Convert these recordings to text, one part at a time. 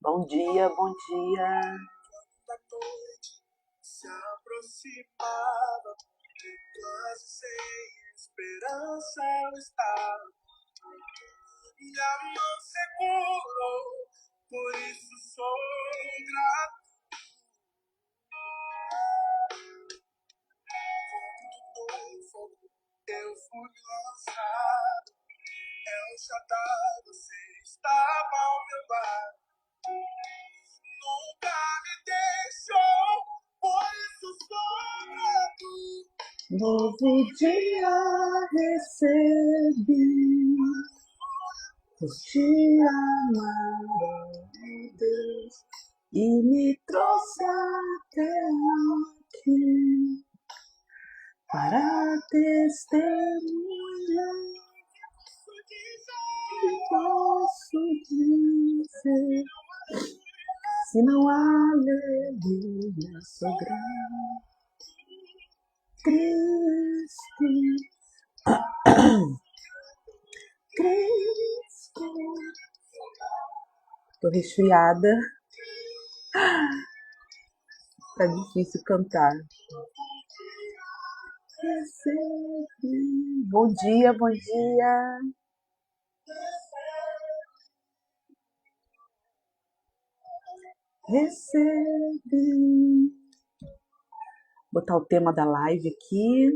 Bom dia, bom dia. Novo dia recebi, por te amar, ó Deus, e me trouxe até aqui para testemunhar. Que posso dizer, se não há aleluia, sou grato, Cristo. Cristo. Tô resfriada. Tá difícil cantar. Recebi. Bom dia, bom dia. Recebi. Botar o tema da live aqui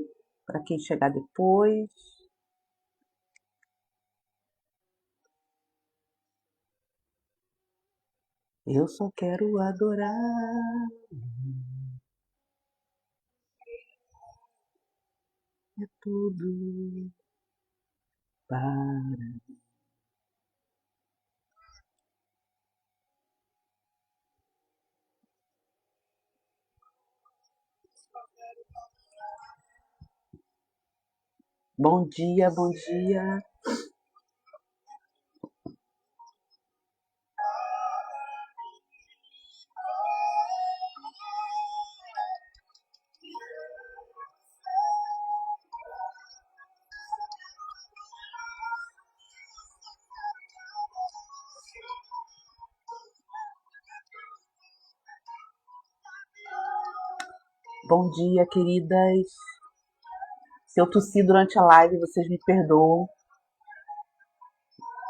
para quem chegar depois. Eu só quero adorar. É tudo para mim. Bom dia, bom dia. Bom dia, queridas. Se eu tossir durante a live, vocês me perdoam.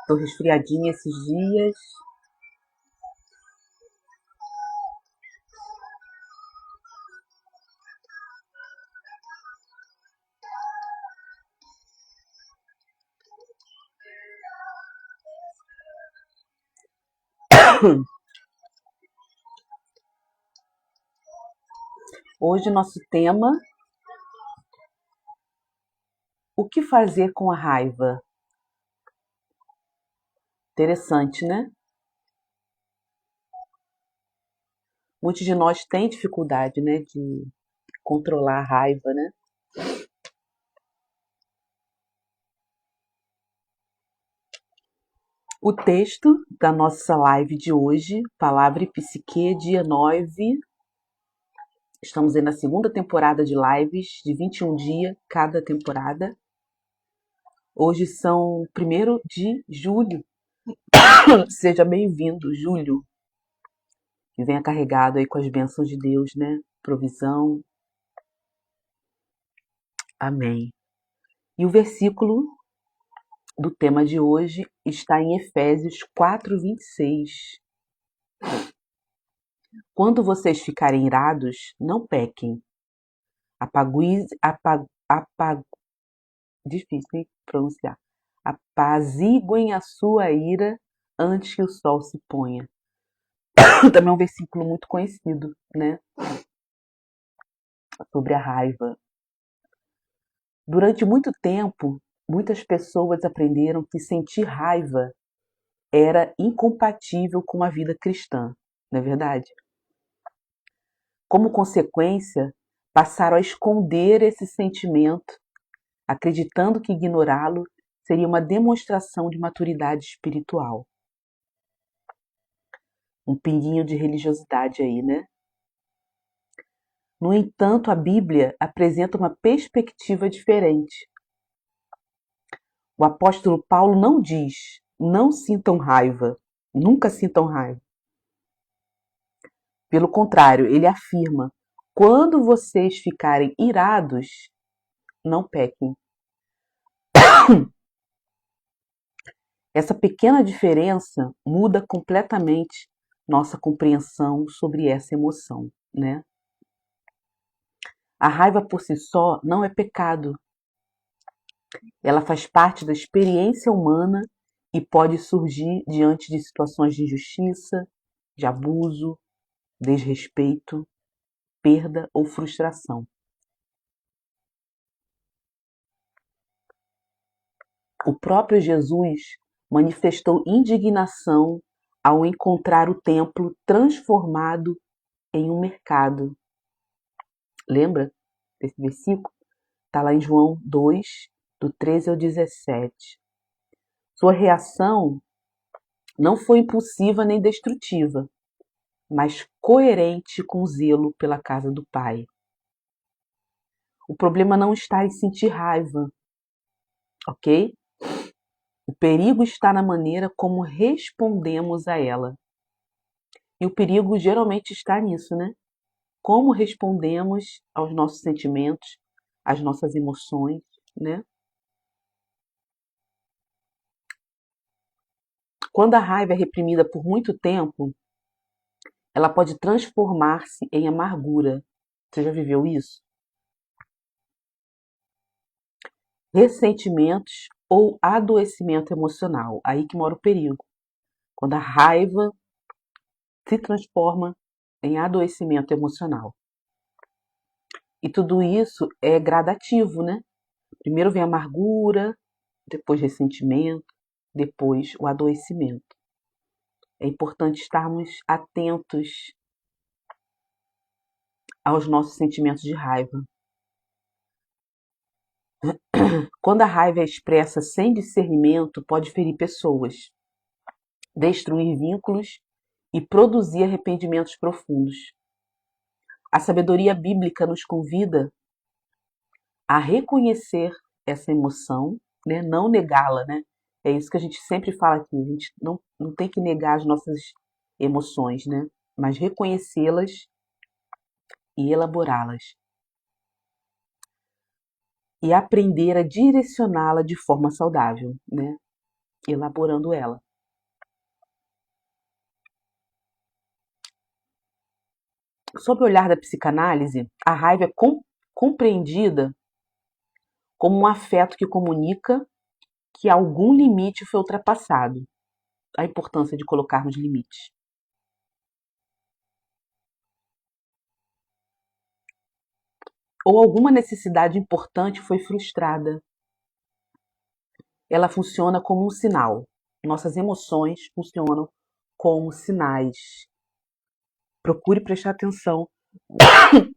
Tô resfriadinha esses dias. Hoje nosso tema: o que fazer com a raiva? Interessante, né? Muitos de nós têm dificuldade, né, de controlar a raiva, né? O texto da nossa live de hoje, Palavra e Psique, dia 9, Estamos aí na segunda temporada de lives, de 21 dias cada temporada. Hoje são 1º de julho. Seja bem-vindo, Júlio, que venha carregado aí com as bênçãos de Deus, né? Provisão. Amém. E o versículo do tema de hoje está em Efésios 4:26. Quando vocês ficarem irados, não pequem. Difícil pronunciar. Apaziguem a sua ira antes que o sol se ponha. Também é um versículo muito conhecido, né? Sobre a raiva. Durante muito tempo, muitas pessoas aprenderam que sentir raiva era incompatível com a vida cristã, não é verdade? Como consequência, passaram a esconder esse sentimento, acreditando que ignorá-lo seria uma demonstração de maturidade espiritual. Um pinguinho de religiosidade aí, né? No entanto, a Bíblia apresenta uma perspectiva diferente. O apóstolo Paulo não diz, não sintam raiva, nunca sintam raiva. Pelo contrário, ele afirma, quando vocês ficarem irados, não pequem. Essa pequena diferença muda completamente nossa compreensão sobre essa emoção, né? A raiva por si só não é pecado. Ela faz parte da experiência humana e pode surgir diante de situações de injustiça, de abuso, desrespeito, perda ou frustração. O próprio Jesus manifestou indignação ao encontrar o templo transformado em um mercado. Lembra desse versículo? Está lá em João 2, do 13 ao 17. Sua reação não foi impulsiva nem destrutiva, mas coerente com o zelo pela casa do Pai. O problema não está em sentir raiva, ok? O perigo está na maneira como respondemos a ela. E o perigo geralmente está nisso, né? Como respondemos aos nossos sentimentos, às nossas emoções, né? Quando a raiva é reprimida por muito tempo, ela pode transformar-se em amargura. Você já viveu isso? Ressentimentos ou adoecimento emocional. Aí que mora o perigo. Quando a raiva se transforma em adoecimento emocional. E tudo isso é gradativo, né? Primeiro vem a amargura, depois ressentimento, depois o adoecimento. É importante estarmos atentos aos nossos sentimentos de raiva. Quando a raiva é expressa sem discernimento, pode ferir pessoas, destruir vínculos e produzir arrependimentos profundos. A sabedoria bíblica nos convida a reconhecer essa emoção, né? Não negá-la, né? É isso que a gente sempre fala aqui, a gente não tem que negar as nossas emoções, né? Mas reconhecê-las e elaborá-las. E aprender a direcioná-la de forma saudável, né? Elaborando ela. Sob o olhar da psicanálise, a raiva é compreendida como um afeto que comunica que algum limite foi ultrapassado. A importância de colocarmos limites. Ou alguma necessidade importante foi frustrada. Ela funciona como um sinal. Nossas emoções funcionam como sinais. Procure prestar atenção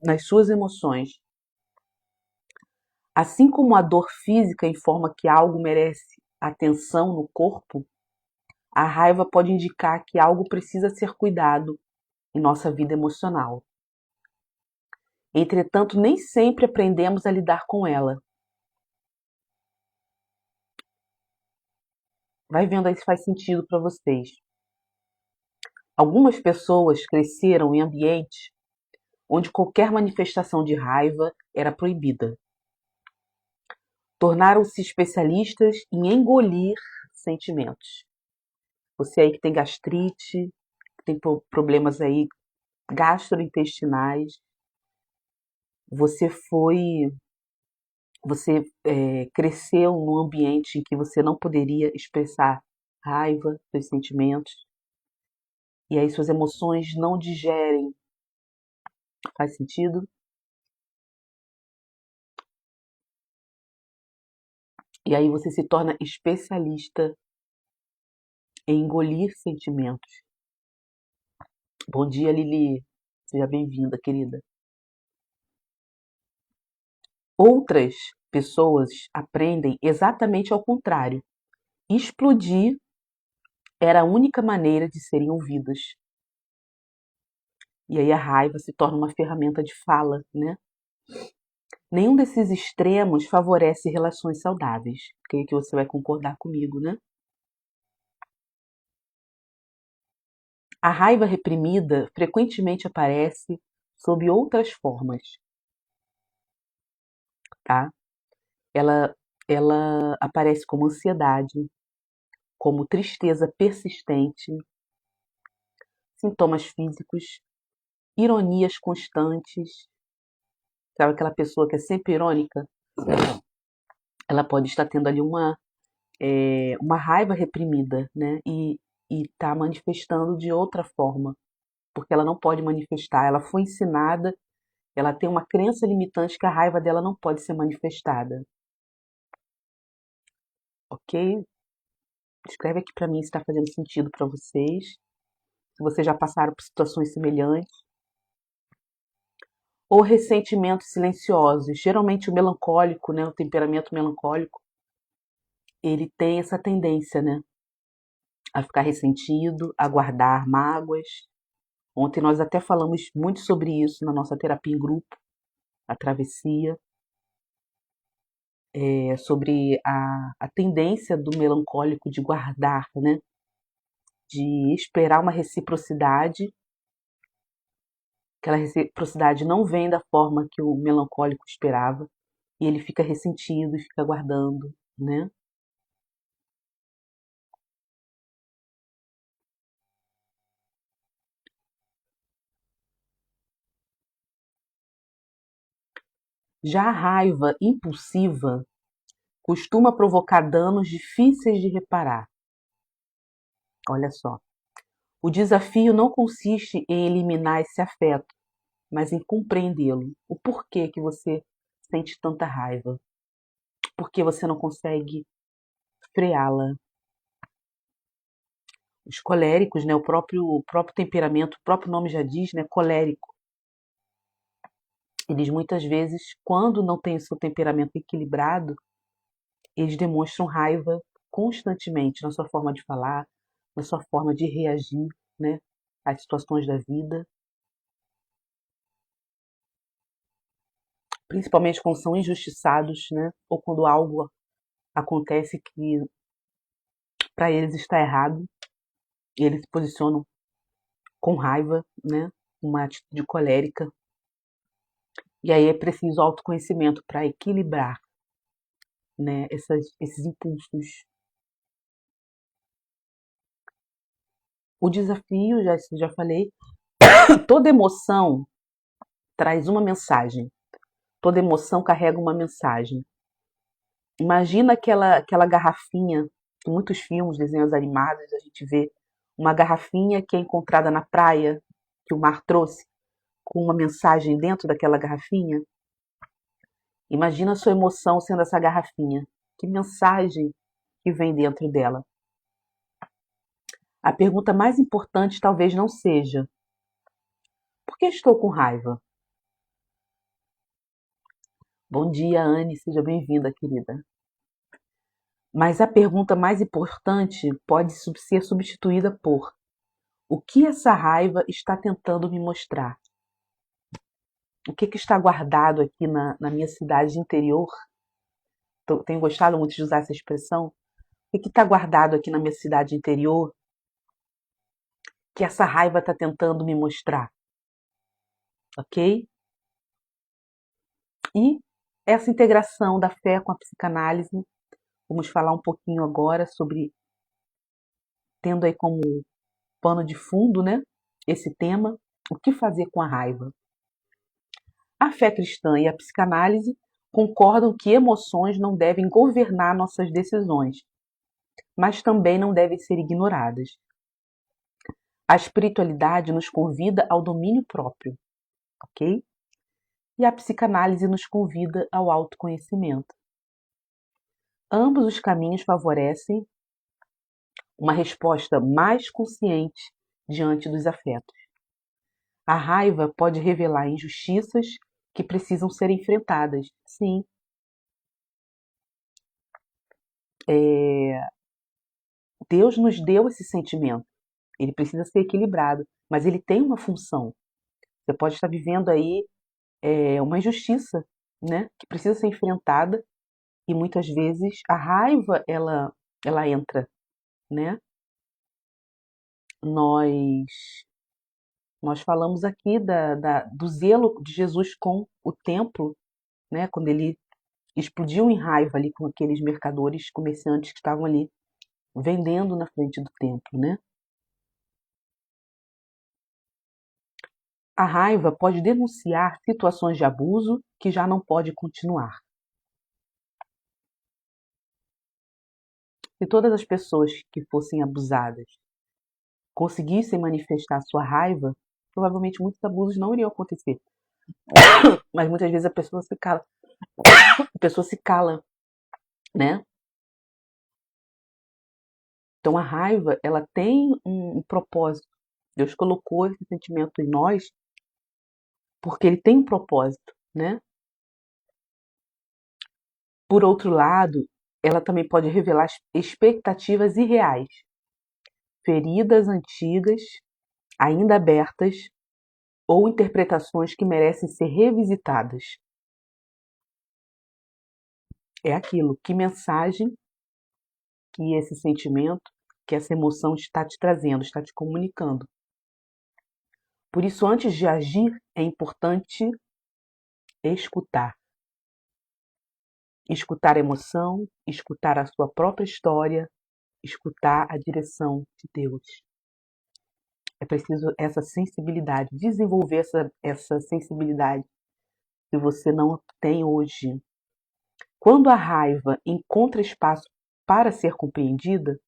nas suas emoções. Assim como a dor física informa que algo merece atenção no corpo, a raiva pode indicar que algo precisa ser cuidado em nossa vida emocional. Entretanto, nem sempre aprendemos a lidar com ela. Vai vendo aí se faz sentido para vocês. Algumas pessoas cresceram em ambientes onde qualquer manifestação de raiva era proibida. Tornaram-se especialistas em engolir sentimentos. Você aí que tem gastrite, que tem problemas aí gastrointestinais, você cresceu num ambiente em que você não poderia expressar raiva, seus sentimentos, e aí suas emoções não digerem. Faz sentido? E aí você se torna especialista em engolir sentimentos. Bom dia, Lili. Seja bem-vinda, querida. Outras pessoas aprendem exatamente ao contrário. Explodir era a única maneira de serem ouvidas. E aí a raiva se torna uma ferramenta de fala, né? Nenhum desses extremos favorece relações saudáveis. Creio que você vai concordar comigo, né? A raiva reprimida frequentemente aparece sob outras formas, tá? Ela, ela aparece como ansiedade, como tristeza persistente, sintomas físicos, ironias constantes. Sabe aquela pessoa que é sempre irônica? Ela pode estar tendo ali uma raiva reprimida, né? E está manifestando de outra forma, porque ela não pode manifestar. Ela foi ensinada, ela tem uma crença limitante que a raiva dela não pode ser manifestada. Ok? Escreve aqui para mim se está fazendo sentido para vocês. Se vocês já passaram por situações semelhantes. Ou ressentimentos silenciosos. Geralmente o melancólico, né, o temperamento melancólico, ele tem essa tendência, né, a ficar ressentido, a guardar mágoas. Ontem nós até falamos muito sobre isso na nossa terapia em grupo, a travessia, sobre a tendência do melancólico de guardar, né, de esperar uma reciprocidade. Aquela reciprocidade não vem da forma que o melancólico esperava e ele fica ressentido e fica guardando, né? Já a raiva impulsiva costuma provocar danos difíceis de reparar. Olha só. O desafio não consiste em eliminar esse afeto, mas em compreendê-lo. O porquê que você sente tanta raiva? Por que você não consegue freá-la? Os coléricos, né, o próprio temperamento, o próprio nome já diz, né, colérico. Eles muitas vezes, quando não têm o seu temperamento equilibrado, eles demonstram raiva constantemente na sua forma de falar, na sua forma de reagir, né, às situações da vida, principalmente quando são injustiçados, né, ou quando algo acontece que para eles está errado, e eles se posicionam com raiva, né, uma atitude colérica. E aí é preciso autoconhecimento para equilibrar, né, esses impulsos. O desafio, já falei, toda emoção traz uma mensagem. Toda emoção carrega uma mensagem. Imagina aquela garrafinha, em muitos filmes, desenhos animados, a gente vê uma garrafinha que é encontrada na praia, que o mar trouxe, com uma mensagem dentro daquela garrafinha. Imagina a sua emoção sendo essa garrafinha. Que mensagem que vem dentro dela? A pergunta mais importante talvez não seja: por que estou com raiva? Bom dia, Anne, seja bem-vinda, querida. Mas a pergunta mais importante pode ser substituída por: o que essa raiva está tentando me mostrar? O que está guardado aqui na minha cidade interior? Tenho gostado muito de usar essa expressão. O que está guardado aqui na minha cidade interior que essa raiva está tentando me mostrar? Ok? E essa integração da fé com a psicanálise, vamos falar um pouquinho agora sobre, tendo aí como pano de fundo, né, esse tema, o que fazer com a raiva. A fé cristã e a psicanálise concordam que emoções não devem governar nossas decisões, mas também não devem ser ignoradas. A espiritualidade nos convida ao domínio próprio, ok? E a psicanálise nos convida ao autoconhecimento. Ambos os caminhos favorecem uma resposta mais consciente diante dos afetos. A raiva pode revelar injustiças que precisam ser enfrentadas. Sim, Deus nos deu esse sentimento. Ele precisa ser equilibrado, mas ele tem uma função. Você pode estar vivendo aí uma injustiça, né, que precisa ser enfrentada e muitas vezes a raiva ela entra, né? Nós nós falamos aqui do zelo de Jesus com o templo, né? Quando ele explodiu em raiva ali com aqueles mercadores, comerciantes que estavam ali vendendo na frente do templo, né? A raiva pode denunciar situações de abuso que já não pode continuar. Se todas as pessoas que fossem abusadas conseguissem manifestar sua raiva, provavelmente muitos abusos não iriam acontecer. Mas muitas vezes a pessoa se cala, né? Então a raiva, ela tem um propósito. Deus colocou esse sentimento em nós porque ele tem um propósito, né? Por outro lado, ela também pode revelar expectativas irreais, feridas antigas, ainda abertas, ou interpretações que merecem ser revisitadas. É aquilo, que mensagem que esse sentimento, que essa emoção está te trazendo, está te comunicando. Por isso, antes de agir, é importante escutar. Escutar a emoção, escutar a sua própria história, escutar a direção de Deus. É preciso essa sensibilidade, desenvolver essa sensibilidade que você não tem hoje. Quando a raiva encontra espaço para ser compreendida,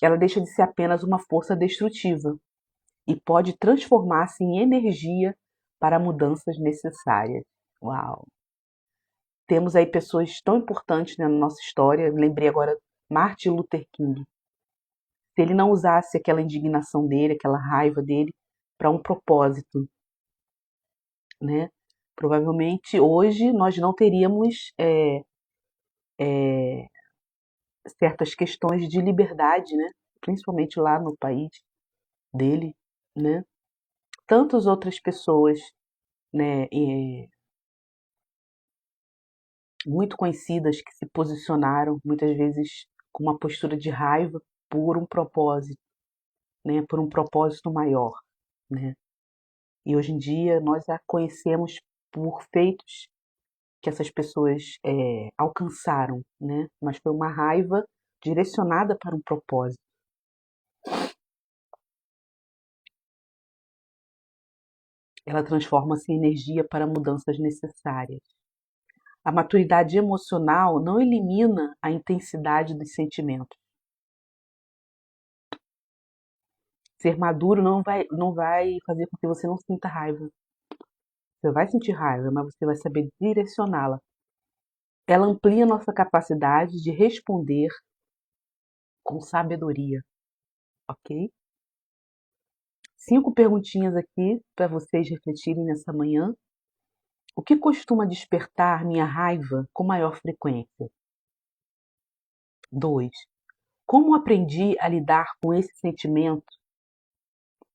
ela deixa de ser apenas uma força destrutiva e pode transformar-se em energia para mudanças necessárias. Uau! Temos aí pessoas tão importantes, né, na nossa história. Lembrei agora Martin Luther King. Se ele não usasse aquela indignação dele, aquela raiva dele para um propósito, né? Provavelmente hoje nós não teríamos certas questões de liberdade, né? Principalmente lá no país dele, né? Tantas outras pessoas, né, muito conhecidas que se posicionaram muitas vezes com uma postura de raiva por um propósito, né, por um propósito maior, né? E hoje em dia nós a conhecemos por feitos que essas pessoas alcançaram, né? Mas foi uma raiva direcionada para um propósito. Ela transforma-se em energia para mudanças necessárias. A maturidade emocional não elimina a intensidade dos sentimentos. Ser maduro não vai fazer com que você não sinta raiva. Você vai sentir raiva, mas você vai saber direcioná-la. Ela amplia nossa capacidade de responder com sabedoria, ok? 5 perguntinhas aqui para vocês refletirem nessa manhã. O que costuma despertar minha raiva com maior frequência? 2. Como aprendi a lidar com esse sentimento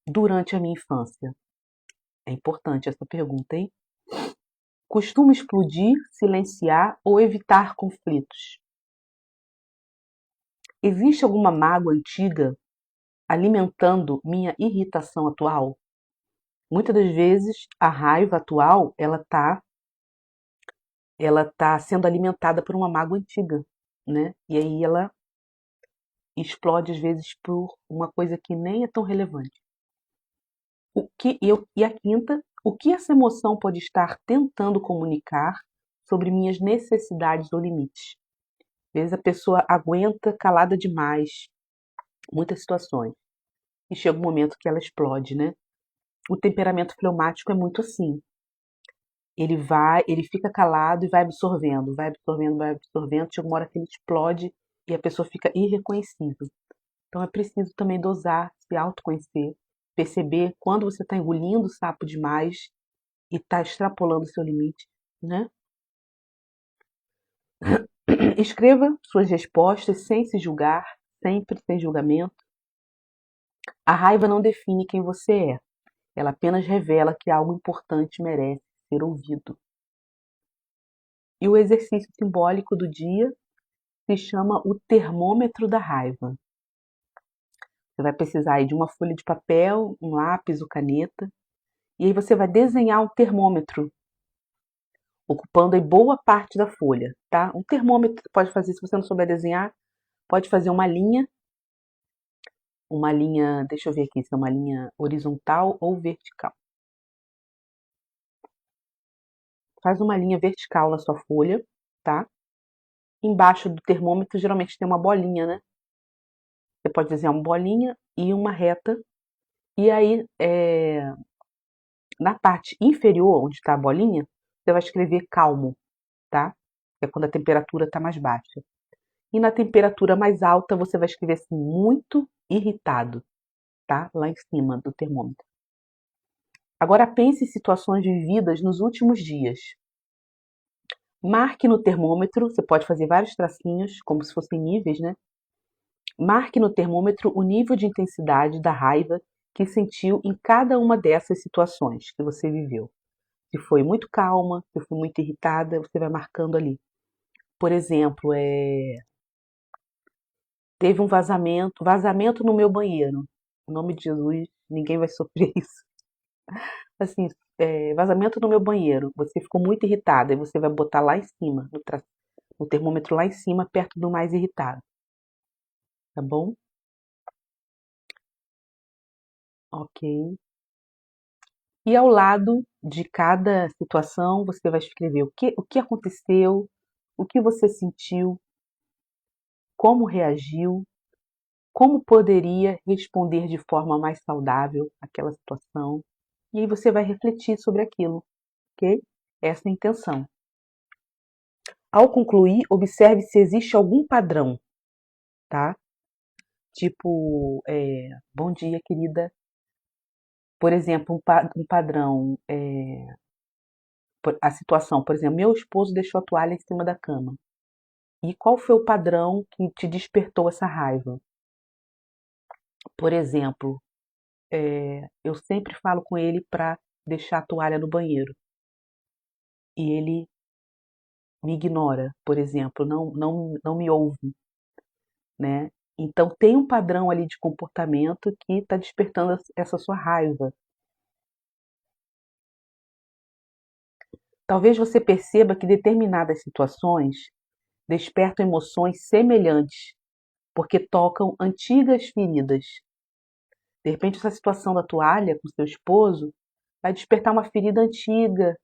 durante a minha infância? É importante essa pergunta, hein? Costumo explodir, silenciar ou evitar conflitos. Existe alguma mágoa antiga alimentando minha irritação atual? Muitas das vezes a raiva atual ela tá sendo alimentada por uma mágoa antiga, né? E aí ela explode às vezes por uma coisa que nem é tão relevante. E a quinta, o que essa emoção pode estar tentando comunicar sobre minhas necessidades ou limites? Às vezes a pessoa aguenta calada demais muitas situações e chega um momento que ela explode, né? O temperamento fleumático é muito assim. Ele fica calado e vai absorvendo, vai absorvendo, vai absorvendo, chega uma hora que ele explode e a pessoa fica irreconhecível. Então é preciso também dosar, se autoconhecer, perceber quando você está engolindo o sapo demais e está extrapolando o seu limite, né? Escreva suas respostas sem se julgar, sempre sem julgamento. A raiva não define quem você é, ela apenas revela que algo importante merece ser ouvido. E o exercício simbólico do dia se chama o termômetro da raiva. Você vai precisar aí de uma folha de papel, um lápis ou caneta, e aí você vai desenhar um termômetro, ocupando aí boa parte da folha, tá? Um termômetro você pode fazer, se você não souber desenhar, pode fazer uma linha, deixa eu ver aqui se é uma linha horizontal ou vertical. Faz uma linha vertical na sua folha, tá? Embaixo do termômetro geralmente tem uma bolinha, né? Você pode desenhar uma bolinha e uma reta. E aí, na parte inferior, onde está a bolinha, você vai escrever calmo, tá? Que é quando a temperatura está mais baixa. E na temperatura mais alta, você vai escrever assim, muito irritado, tá? Lá em cima do termômetro. Agora pense em situações vividas nos últimos dias. Marque no termômetro, você pode fazer vários tracinhos, como se fossem níveis, né? Marque no termômetro o nível de intensidade da raiva que sentiu em cada uma dessas situações que você viveu. Se foi muito calma, se foi muito irritada, você vai marcando ali. Por exemplo, teve um vazamento no meu banheiro. Em nome de Jesus, ninguém vai sofrer isso. Assim, vazamento no meu banheiro. Você ficou muito irritada e você vai botar lá em cima, no termômetro lá em cima, perto do mais irritado. Tá bom? Ok. E ao lado de cada situação, você vai escrever o que aconteceu, o que você sentiu, como reagiu, como poderia responder de forma mais saudável àquela situação. E aí você vai refletir sobre aquilo, ok? Essa é a intenção. Ao concluir, observe se existe algum padrão, tá? Tipo, bom dia, querida. Por exemplo, um padrão, a situação, por exemplo, meu esposo deixou a toalha em cima da cama. E qual foi o padrão que te despertou essa raiva? Por exemplo, eu sempre falo com ele para deixar a toalha no banheiro. E ele me ignora, por exemplo, não me ouve, né? Então tem um padrão ali de comportamento que está despertando essa sua raiva. Talvez você perceba que determinadas situações despertam emoções semelhantes, porque tocam antigas feridas. De repente, essa situação da toalha com seu esposo vai despertar uma ferida antiga,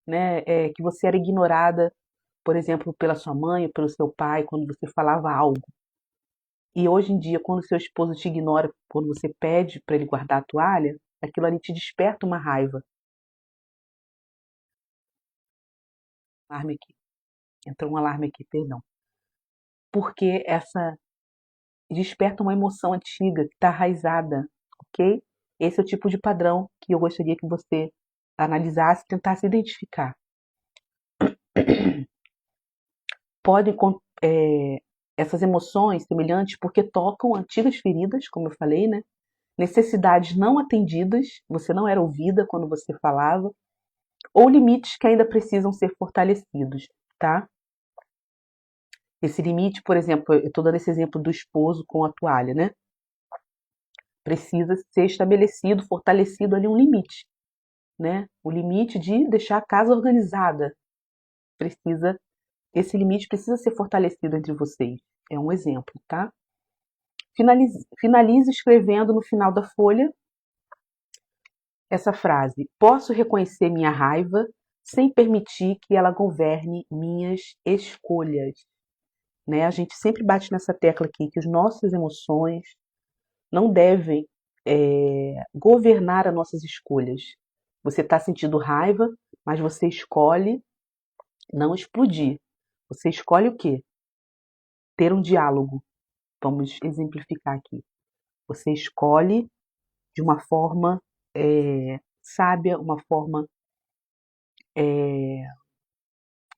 né? Que você era ignorada, por exemplo, pela sua mãe ou pelo seu pai, quando você falava algo. E hoje em dia, quando seu esposo te ignora, quando você pede para ele guardar a toalha, aquilo ali te desperta uma raiva. Alarme aqui. Entrou um alarme aqui, perdão. Porque essa desperta uma emoção antiga que está arraizada, ok? Esse é o tipo de padrão que eu gostaria que você analisasse e tentasse identificar. Podem, essas emoções semelhantes porque tocam antigas feridas, como eu falei, né? Necessidades não atendidas, você não era ouvida quando você falava, ou limites que ainda precisam ser fortalecidos, tá? Esse limite, por exemplo, eu estou dando esse exemplo do esposo com a toalha, né? Precisa ser estabelecido, fortalecido ali um limite, né? O limite de deixar a casa organizada. Esse limite precisa ser fortalecido entre vocês. É um exemplo, tá? Finalize escrevendo no final da folha essa frase: posso reconhecer minha raiva sem permitir que ela governe minhas escolhas. Né? A gente sempre bate nessa tecla aqui que as nossas emoções não devem governar as nossas escolhas. Você está sentindo raiva, mas você escolhe não explodir. Você escolhe o quê? Ter um diálogo. Vamos exemplificar aqui. Você escolhe de uma forma sábia, uma forma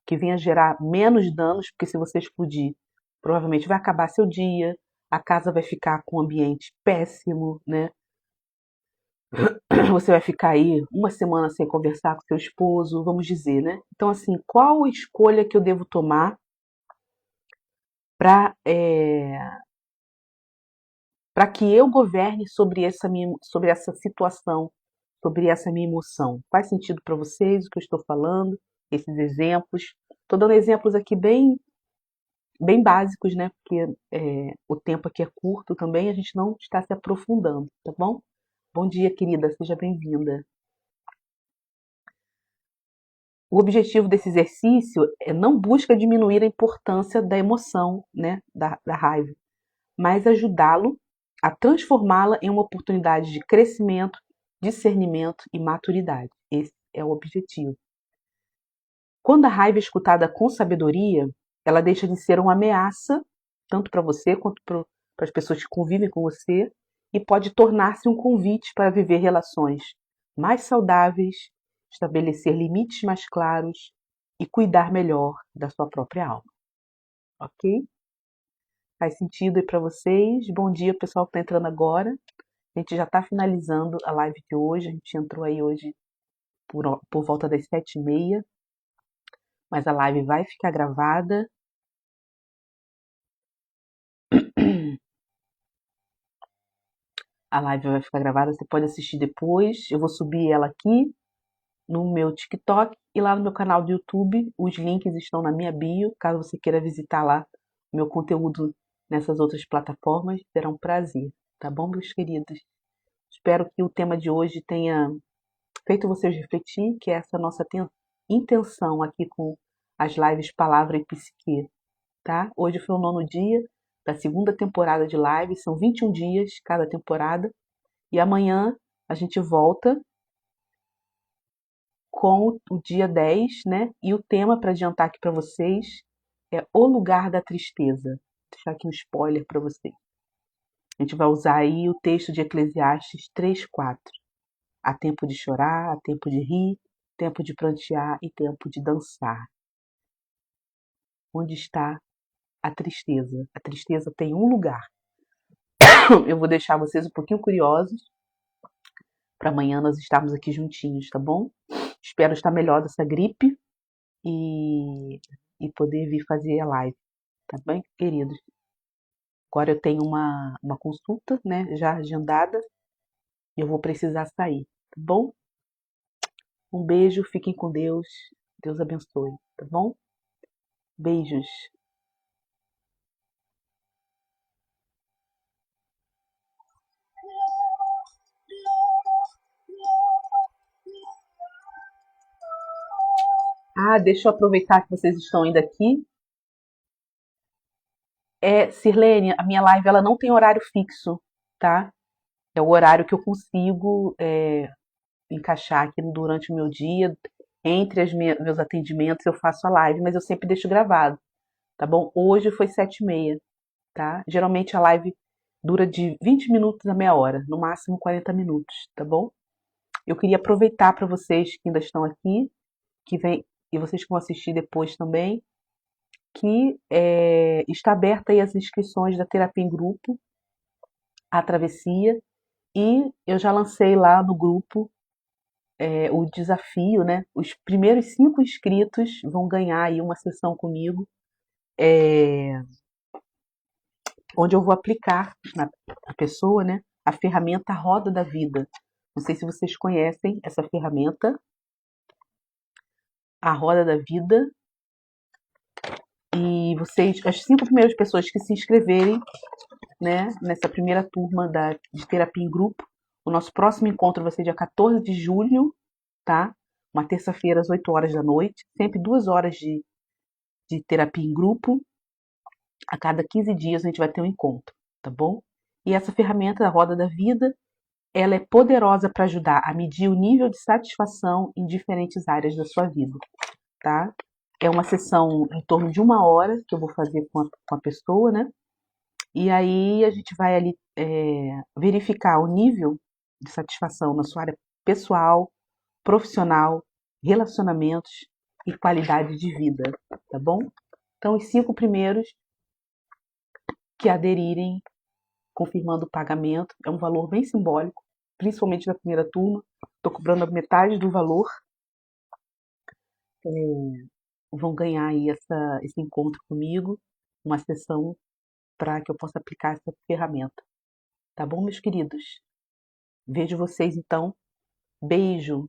que venha gerar menos danos, porque se você explodir, provavelmente vai acabar seu dia, a casa vai ficar com um ambiente péssimo, né? Você vai ficar aí uma semana sem conversar com seu esposo, vamos dizer, né? Então, assim, qual escolha que eu devo tomar para para que eu governe sobre essa situação, sobre essa minha emoção? Faz sentido para vocês o que eu estou falando? Esses exemplos? Estou dando exemplos aqui bem básicos, né? Porque o tempo aqui é curto também, a gente não está se aprofundando, tá bom? Bom dia, querida, seja bem-vinda. O objetivo desse exercício não busca diminuir a importância da emoção, né, da raiva, mas ajudá-lo a transformá-la em uma oportunidade de crescimento, discernimento e maturidade. Esse é o objetivo. Quando a raiva é escutada com sabedoria, ela deixa de ser uma ameaça, tanto para você quanto para as pessoas que convivem com você, e pode tornar-se um convite para viver relações mais saudáveis, estabelecer limites mais claros e cuidar melhor da sua própria alma. Ok? Faz sentido aí para vocês? Bom dia, pessoal que está entrando agora. A gente já está finalizando a live de hoje. A gente entrou aí hoje por volta das 7h30. Mas a live vai ficar gravada. A live vai ficar gravada, você pode assistir depois. Eu vou subir ela aqui no meu TikTok e lá no meu canal do YouTube. Os links estão na minha bio, caso você queira visitar lá o meu conteúdo nessas outras plataformas. Será um prazer, tá bom, meus queridos? Espero que o tema de hoje tenha feito vocês refletir, que é essa nossa intenção aqui com as lives Palavra e Psique, tá? Hoje foi o 9º dia da segunda temporada de lives, são 21 dias cada temporada, e amanhã a gente volta com o dia 10, né? E o tema para adiantar aqui para vocês é o lugar da tristeza. Vou deixar aqui um spoiler para vocês. A gente vai usar aí o texto de Eclesiastes 3:4. Há tempo de chorar, há tempo de rir, tempo de prantear e tempo de dançar. Onde está a tristeza? A tristeza tem um lugar. Eu vou deixar vocês um pouquinho curiosos para amanhã nós estarmos aqui juntinhos, tá bom? Espero estar melhor dessa gripe e poder vir fazer a live, tá bem, queridos? Agora eu tenho uma consulta, né, já agendada e eu vou precisar sair, tá bom? Um beijo, fiquem com Deus, Deus abençoe, tá bom? Beijos. Ah, deixa eu aproveitar que vocês estão ainda aqui. Sirlene, a minha live ela não tem horário fixo, tá? É o horário que eu consigo encaixar aqui durante o meu dia. Entre meus atendimentos eu faço a live, mas eu sempre deixo gravado, tá bom? Hoje foi 7h30, tá? Geralmente a live dura de 20 minutos a meia hora, no máximo 40 minutos, tá bom? Eu queria aproveitar para vocês que ainda estão aqui, e vocês que vão assistir depois também, que está aberta aí as inscrições da terapia em grupo, a travessia, e eu já lancei lá no grupo o desafio, né? Os primeiros 5 inscritos vão ganhar aí uma sessão comigo, é, onde eu vou aplicar na pessoa, né, a ferramenta Roda da Vida. Não sei se vocês conhecem essa ferramenta, a Roda da Vida. E vocês, as 5 primeiras pessoas que se inscreverem, né, nessa primeira turma de terapia em grupo, o nosso próximo encontro vai ser dia 14 de julho, tá? Uma terça-feira às 8 horas da noite, sempre 2 horas de terapia em grupo. A cada 15 dias a gente vai ter um encontro, tá bom? E essa ferramenta da Roda da Vida, ela é poderosa para ajudar a medir o nível de satisfação em diferentes áreas da sua vida, tá? É uma sessão em torno de 1 hora que eu vou fazer com a pessoa, né? E aí a gente vai ali verificar o nível de satisfação na sua área pessoal, profissional, relacionamentos e qualidade de vida, tá bom? Então, os 5 primeiros que aderirem, confirmando o pagamento, é um valor bem simbólico, principalmente na primeira turma. Estou cobrando a metade do valor. Vão ganhar aí esse encontro comigo, uma sessão para que eu possa aplicar essa ferramenta. Tá bom, meus queridos? Vejo vocês então. Beijo.